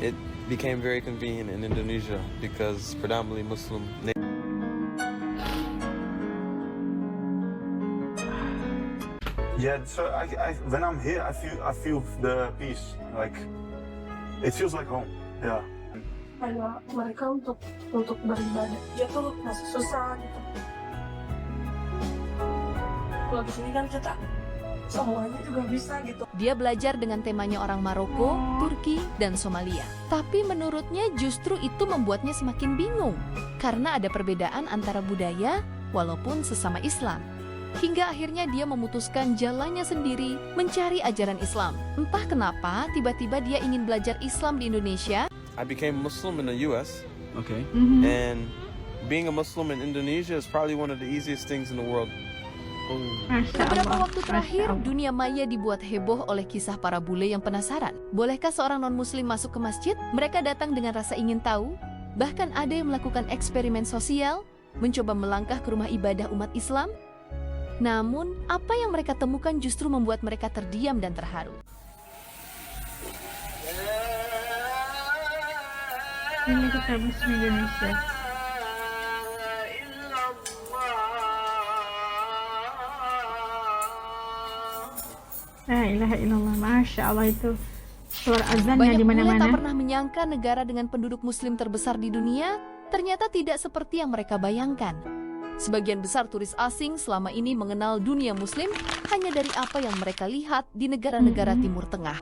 It became very convenient in Indonesia because predominantly Muslim. Yeah, so when I'm here, I feel the peace. Like it feels like home. Yeah. Kayak mereka untuk beribadah dia tuh masih susah gitu. Kalau di sini kan kita semuanya juga bisa gitu. Dia belajar dengan temanya orang Maroko, Turki, dan Somalia. Tapi menurutnya justru itu membuatnya semakin bingung karena ada perbedaan antara budaya walaupun sesama Islam. Hingga akhirnya dia memutuskan jalannya sendiri mencari ajaran Islam. Entah kenapa tiba-tiba dia ingin belajar Islam di Indonesia. I became Muslim in the US. Okay. And being a Muslim in Indonesia is probably one of the easiest things in the world. Beberapa waktu terakhir, dunia maya dibuat heboh oleh kisah para bule yang penasaran. Bolehkah seorang non-muslim masuk ke masjid? Mereka datang dengan rasa ingin tahu. Bahkan ada yang melakukan eksperimen sosial, mencoba melangkah ke rumah ibadah umat Islam. Namun, apa yang mereka temukan justru membuat mereka terdiam dan terharu. Ini kita Muslim Indonesia. La ilaha illallah, masya Allah, itu suara azannya di Banyak bule mana-mana. tak pernah menyangka negara dengan penduduk muslim terbesar di dunia ternyata tidak seperti yang mereka bayangkan. Sebagian besar turis asing selama ini mengenal dunia muslim hanya dari apa yang mereka lihat di negara-negara Timur Tengah.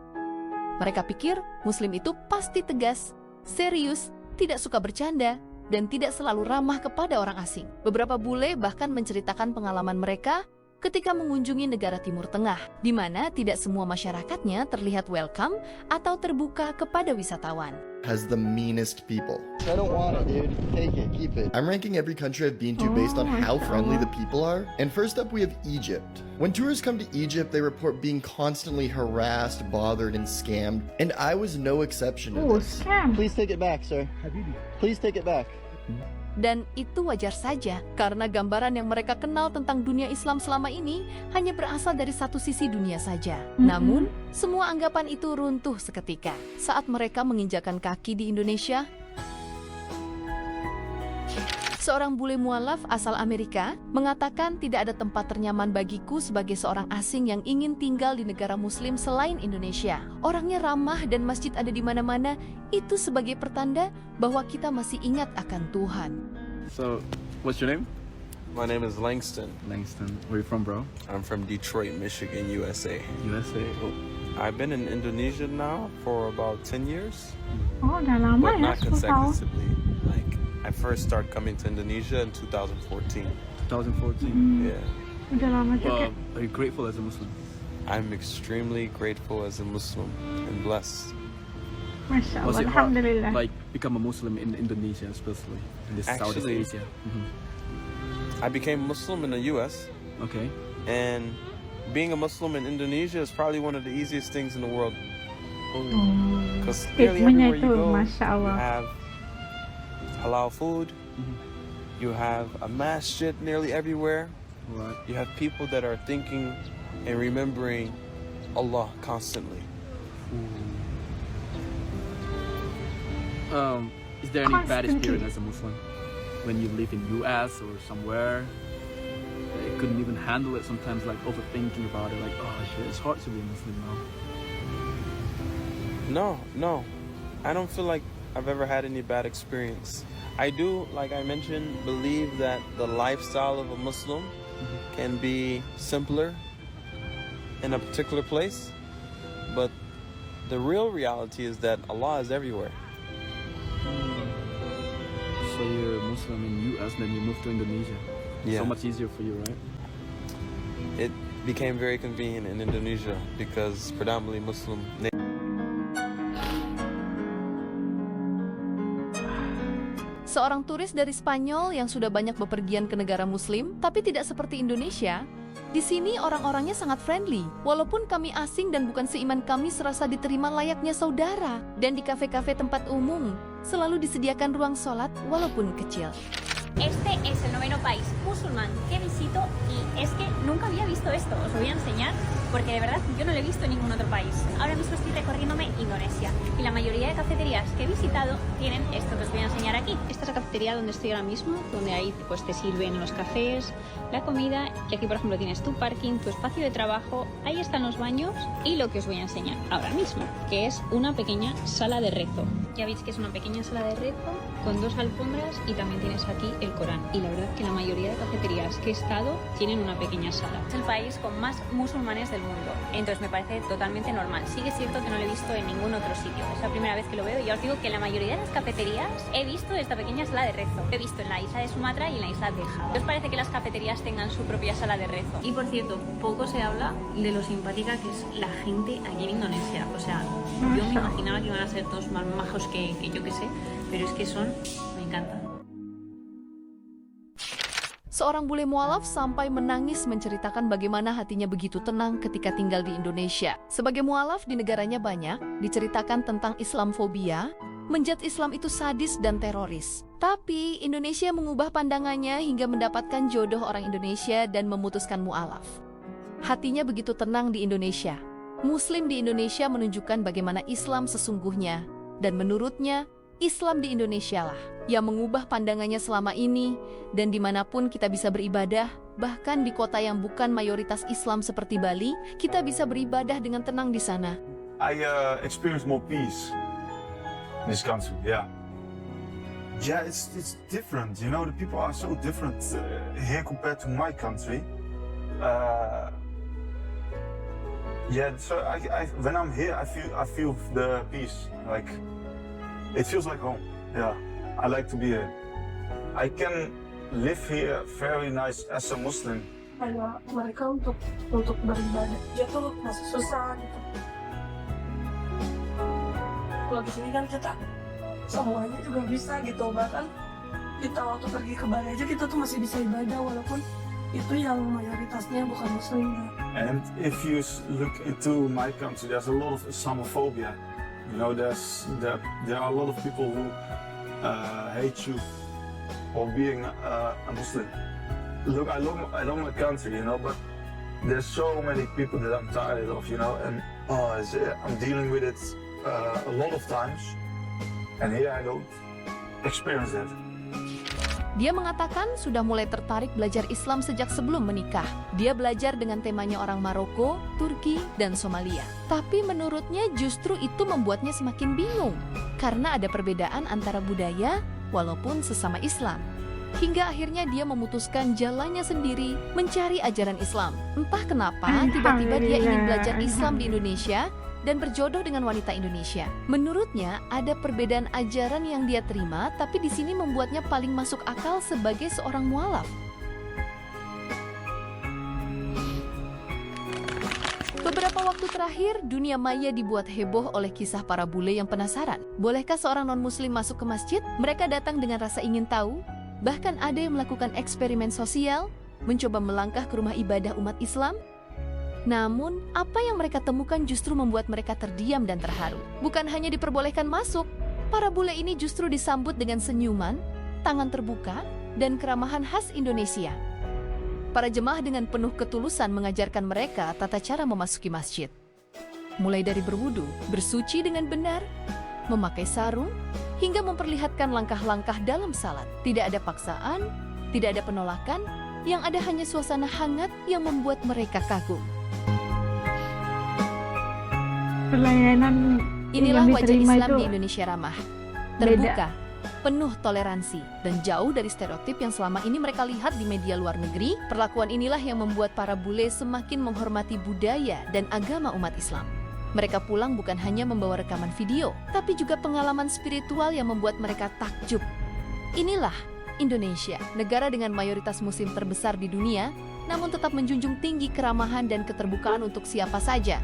Mereka pikir muslim itu pasti tegas, serius, tidak suka bercanda, dan tidak selalu ramah kepada orang asing. Beberapa bule bahkan menceritakan pengalaman mereka ketika mengunjungi negara Timur Tengah, di mana tidak semua masyarakatnya terlihat welcome atau terbuka kepada wisatawan. Has the meanest people. I don't want it, dude. Take it, keep it. I'm ranking every country I've been to based on how friendly the people are. And first up, we have Egypt. When tourists come to Egypt, they report being constantly harassed, bothered, and scammed. And I was no exception to this. Scam. Please take it back, sir. Please take it back. Dan itu wajar saja, karena gambaran yang mereka kenal tentang dunia Islam selama ini hanya berasal dari satu sisi dunia saja. Namun, semua anggapan itu runtuh seketika saat mereka menginjakan kaki di Indonesia. Seorang bule mualaf asal Amerika mengatakan tidak ada tempat ternyaman bagiku sebagai seorang asing yang ingin tinggal di negara muslim selain Indonesia. Orangnya ramah dan masjid ada di mana-mana, itu sebagai pertanda bahwa kita masih ingat akan Tuhan. So, what's your name? My name is Langston. Langston. Where you from, bro? I'm from Detroit, Michigan, USA. USA. Oh. I've been in Indonesia now for about 10 years, Oh, udah lama but ya, not 10 tahun. consecutively. Like, I first started coming to Indonesia in 2014. 2014. Yeah. Udah lama juga. Are you grateful as a Muslim? I'm extremely grateful as a Muslim and blessed. Masya Was Allah, it hard, alhamdulillah. like, become a Muslim in Indonesia, especially in this Southeast Actually- Asia? I became Muslim in the US, Okay. and being a Muslim in Indonesia is probably one of the easiest things in the world. Because nearly Ritmenya everywhere itu, you go, Masya you Allah. have halal food, you have a masjid nearly everywhere, Right. you have people that are thinking and remembering Allah constantly. Is there any bad Constantly. experience as a Muslim when you live in US or somewhere? You couldn't even handle it sometimes, like overthinking about it, like, oh shit, it's hard to be a Muslim now. No, I don't feel like I've ever had any bad experience. I do, like I mentioned, believe that the lifestyle of a Muslim can be simpler in a particular place, but the real reality is that Allah is everywhere. So you're a Muslim in US, then you moved to Indonesia. Yeah. So much easier for you, right? It became very convenient in Indonesia because predominantly Muslim. Seorang turis dari Spanyol yang sudah banyak bepergian ke negara muslim, tapi tidak seperti Indonesia. Di sini orang-orangnya sangat friendly. Walaupun kami asing dan bukan seiman, kami serasa diterima layaknya saudara. Dan di kafe-kafe tempat umum, selalu disediakan ruang sholat walaupun kecil. Este es el noveno país musulmán que visito y es que nunca había visto esto. Os voy a enseñar. porque de verdad yo no lo he visto en ningún otro país. Ahora mismo estoy recorriéndome Indonesia y la mayoría de cafeterías que he visitado tienen esto que os voy a enseñar aquí. Esta es la cafetería donde estoy ahora mismo, donde ahí pues te sirven los cafés, la comida, y aquí por ejemplo tienes tu parking, tu espacio de trabajo, ahí están los baños y lo que os voy a enseñar ahora mismo, que es una pequeña sala de rezo. Ya veis que es una pequeña sala de rezo con 2 alfombras y también tienes aquí el Corán. Y la verdad que la mayoría de cafeterías que he estado tienen una pequeña sala. Es el país con más musulmanes del mundo, entonces me parece totalmente normal. Sí que es cierto que no lo he visto en ningún otro sitio, es la primera vez que lo veo y ya os digo que en la mayoría de las cafeterías he visto esta pequeña sala de rezo. Lo he visto en la isla de Sumatra y en la isla de Java. ¿Os parece que las cafeterías tengan su propia sala de rezo? Y por cierto, poco se habla de lo simpática que es la gente aquí en Indonesia. O sea, yo me imaginaba que iban a ser todos más majos que yo que sé, pero es que me encantan. Seorang bule mualaf sampai menangis menceritakan bagaimana hatinya begitu tenang ketika tinggal di Indonesia. Sebagai mualaf di negaranya banyak diceritakan tentang Islamfobia, menjat Islam itu sadis dan teroris. Tapi Indonesia mengubah pandangannya hingga mendapatkan jodoh orang Indonesia dan memutuskan mualaf. Hatinya begitu tenang di Indonesia. Muslim di Indonesia menunjukkan bagaimana Islam sesungguhnya, dan menurutnya Islam di Indonesia lah yang mengubah pandangannya selama ini, dan dimanapun kita bisa beribadah, bahkan di kota yang bukan mayoritas Islam seperti Bali, kita bisa beribadah dengan tenang di sana. I experience more peace in this country. Yeah, it's different. You know, the people are so different here compared to my country. So when I'm here, I feel the peace. Like it feels like home. Yeah, I like to be here. I can live here very nice as a Muslim. Kayak mereka untuk beribadah dia tuh masih susah gitu. Kalau di sini kan kita semuanya juga bisa gitu, bahkan kita waktu pergi ke Bali aja kita tuh masih bisa ibadah walaupun itu yang mayoritasnya bukan Muslim. And if you look into my country, there's a lot of Islamophobia. You know, there are a lot of people who hate you for being a Muslim. Look, I love my country, you know, but there's so many people that I'm tired of, you know, and I'm dealing with it a lot of times, and here I don't experience that. Dia mengatakan sudah mulai tertarik belajar Islam sejak sebelum menikah. Dia belajar dengan temanya orang Maroko, Turki, dan Somalia. Tapi menurutnya justru itu membuatnya semakin bingung, karena ada perbedaan antara budaya walaupun sesama Islam. Hingga akhirnya dia memutuskan jalannya sendiri mencari ajaran Islam. Entah kenapa tiba-tiba dia ingin belajar Islam di Indonesia dan berjodoh dengan wanita Indonesia. Menurutnya ada perbedaan ajaran yang dia terima, tapi di sini membuatnya paling masuk akal sebagai seorang mualaf. Beberapa waktu terakhir, dunia maya dibuat heboh oleh kisah para bule yang penasaran. Bolehkah seorang non-muslim masuk ke masjid? Mereka datang dengan rasa ingin tahu. Bahkan ada yang melakukan eksperimen sosial, mencoba melangkah ke rumah ibadah umat Islam. Namun, apa yang mereka temukan justru membuat mereka terdiam dan terharu. Bukan hanya diperbolehkan masuk, para bule ini justru disambut dengan senyuman, tangan terbuka, dan keramahan khas Indonesia. Para jemaah dengan penuh ketulusan mengajarkan mereka tata cara memasuki masjid. Mulai dari berwudu, bersuci dengan benar, memakai sarung, hingga memperlihatkan langkah-langkah dalam salat. Tidak ada paksaan, tidak ada penolakan, yang ada hanya suasana hangat yang membuat mereka kagum. Pelayanan Inilah yang wajah diterima Islam itu di Indonesia ramah, terbuka, penuh toleransi, dan jauh dari stereotip yang selama ini mereka lihat di media luar negeri. Perlakuan inilah yang membuat para bule semakin menghormati budaya dan agama umat Islam. Mereka pulang bukan hanya membawa rekaman video, tapi juga pengalaman spiritual yang membuat mereka takjub. Inilah Indonesia, negara dengan mayoritas muslim terbesar di dunia, namun tetap menjunjung tinggi keramahan dan keterbukaan untuk siapa saja.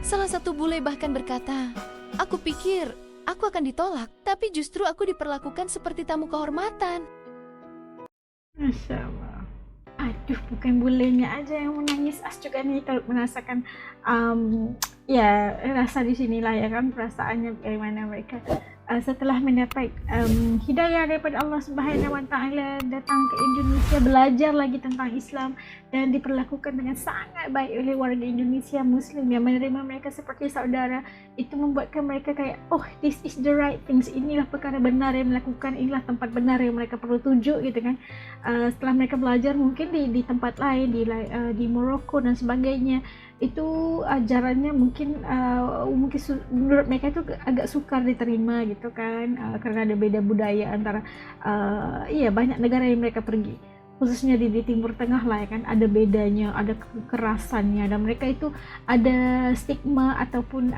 Salah satu bule bahkan berkata, "Aku pikir aku akan ditolak, tapi justru aku diperlakukan seperti tamu kehormatan." Masya Allah. Aduh, bukan bulenya aja yang menangis, As juga nih kalau merasakan ya rasa di sinilah ya kan perasaannya bagaimana mereka setelah mendapat hidayah daripada Allah Subhanahu Wa Taala, datang ke Indonesia, belajar lagi tentang Islam dan diperlakukan dengan sangat baik oleh warga Indonesia Muslim yang menerima mereka seperti saudara. Itu membuatkan mereka kayak, oh, this is the right things, inilah perkara benar yang melakukan, inilah tempat benar yang mereka perlu tuju gitu kan. Setelah mereka belajar mungkin di tempat lain, di Morocco dan sebagainya, itu ajarannya mungkin menurut mereka itu agak sukar diterima gitu kan, karena ada beda budaya antara banyak negara yang mereka pergi, khususnya di Timur Tengah lah ya kan, ada bedanya, ada kekerasannya, dan mereka itu ada stigma ataupun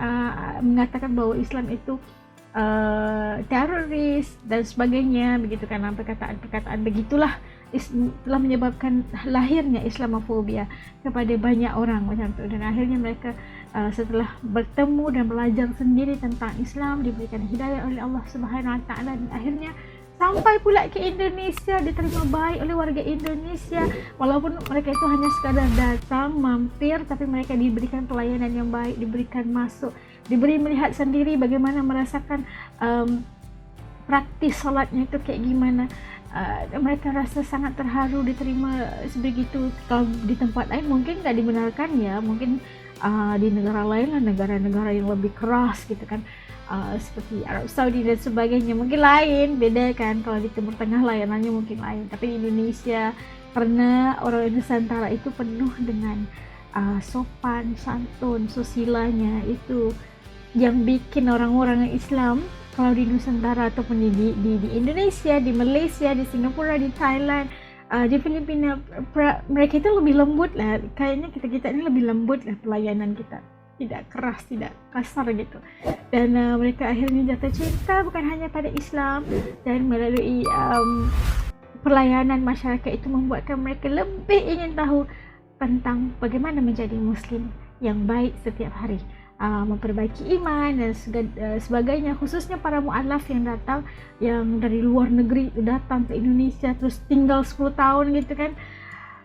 mengatakan bahwa Islam itu teroris dan sebagainya begitu kan. Perkataan begitulah telah menyebabkan lahirnya Islamofobia kepada banyak orang macam tu, dan akhirnya mereka setelah bertemu dan belajar sendiri tentang Islam, diberikan hidayah oleh Allah Subhanahu Wa Taala, dan akhirnya sampai pula ke Indonesia, diterima baik oleh warga Indonesia, walaupun mereka itu hanya sekadar datang mampir, tapi mereka diberikan pelayanan yang baik, diberikan masuk, diberi melihat sendiri bagaimana merasakan praktis solatnya itu kayak gimana. Mereka rasa sangat terharu diterima sebegitu. Kalau di tempat lain mungkin tak dibenarkan ya, mungkin di negara lain lah, negara-negara yang lebih keras gitu kan, seperti Arab Saudi dan sebagainya, mungkin lain, beda kan. Kalau di Timur Tengah layanannya mungkin lain, tapi di Indonesia karena orang Nusantara itu penuh dengan sopan santun, susilanya, itu yang bikin orang-orang Islam kalau di Nusantara ataupun di Indonesia, di Malaysia, di Singapura, di Thailand, di Filipina, mereka itu lebih lembut lah. Kayaknya kita ini lebih lembut lah pelayanan kita, tidak keras, tidak kasar gitu. Dan mereka akhirnya jatuh cinta bukan hanya pada Islam, dan melalui pelayanan masyarakat itu membuatkan mereka lebih ingin tahu tentang bagaimana menjadi Muslim yang baik setiap hari, memperbaiki iman dan sebagainya, khususnya para mu'alaf yang datang, yang dari luar negeri datang ke Indonesia terus tinggal 10 tahun gitu kan.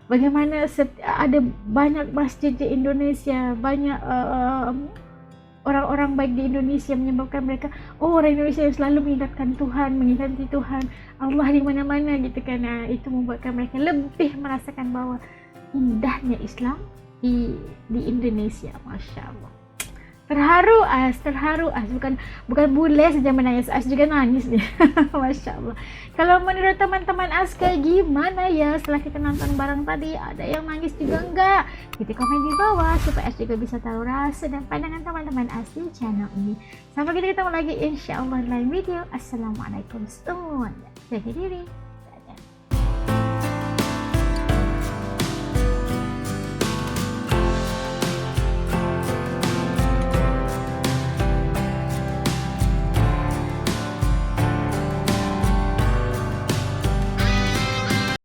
Bagaimana ada banyak masjid di Indonesia, banyak orang-orang baik di Indonesia, menyebabkan mereka, oh, orang Indonesia yang selalu mengingatkan Tuhan, mengingati Tuhan, Allah di mana-mana gitu kan. Itu membuatkan mereka lebih merasakan bahwa indahnya Islam di Indonesia. Masya Allah. Terharu As, bukan boleh saja menangis, As juga nangis nih. Masya Allah. Kalau menurut teman-teman As kayak gimana ya setelah kita nonton bareng tadi? Ada yang nangis juga enggak? Kita komen di bawah supaya As juga bisa tahu rasa dan pandangan teman-teman As di channel ini. Sampai kita ketemu lagi insya Allah dalam video. Assalamualaikum semuanya. Jaga diri.